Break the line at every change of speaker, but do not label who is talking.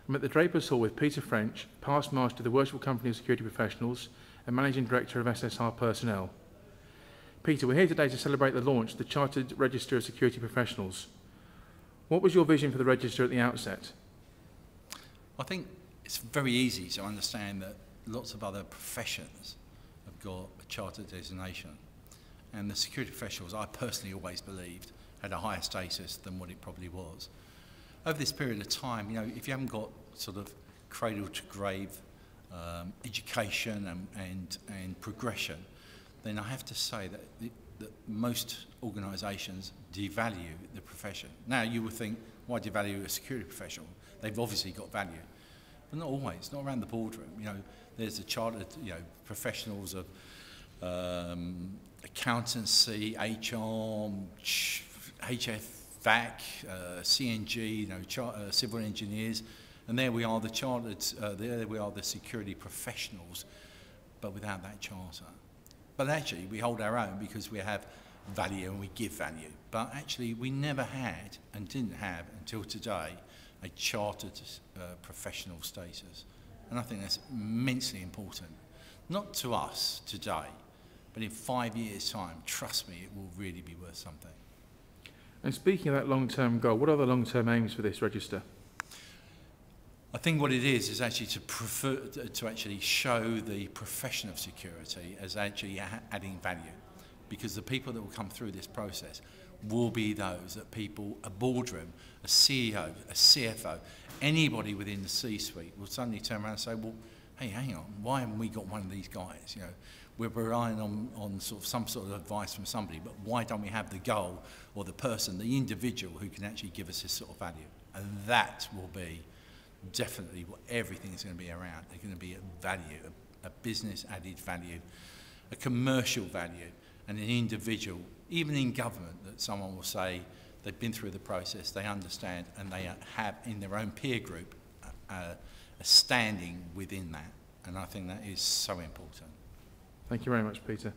I'm at the Drapers Hall with Peter French, past master of the Worshipful Company of Security Professionals and Managing Director of SSR Personnel. Peter, we're here today to celebrate the launch of the Chartered Register of Security Professionals. What was your vision for the register at the outset?
I think it's very easy to understand that lots of other professions have got a chartered designation. And the security professionals, I personally always believed, had a higher status than what it probably was. Over this period of time, you know, if you haven't got sort of cradle to grave education and progression, then I have to say that most organisations devalue the profession. Now, you would think, why devalue a security professional? They've obviously got value. But not always, not around the boardroom. You know, there's a chartered, you know, professionals of accountancy, HR, HVAC, CNG, you know, civil engineers, and there we are, the chartered, there we are, the security professionals, but without that charter. But actually, we hold our own because we have value and we give value. But actually, we never had and didn't have until today a chartered professional status. And I think that's immensely important. Not to us today, but in 5 years' time, trust me, it will really be worth something.
And speaking of that long-term goal, what are the long-term aims for this register?
I think what it is actually to actually show the profession of security as actually adding value, because the people that will come through this process will be those that people, a boardroom, a CEO, a CFO, anybody within the C-suite will suddenly turn around and say, well, hey, hang on, why haven't we got one of these guys? You know, we're relying on sort of some sort of advice from somebody, but why don't we have the goal or the person, the individual who can actually give us this sort of value? And that will be definitely what everything is going to be around. There's going to be a value, a business added value, a commercial value, and an individual, even in government, that someone will say they've been through the process, they understand, and they have in their own peer group a standing within that. And I think that is so important.
Thank you very much, Peter.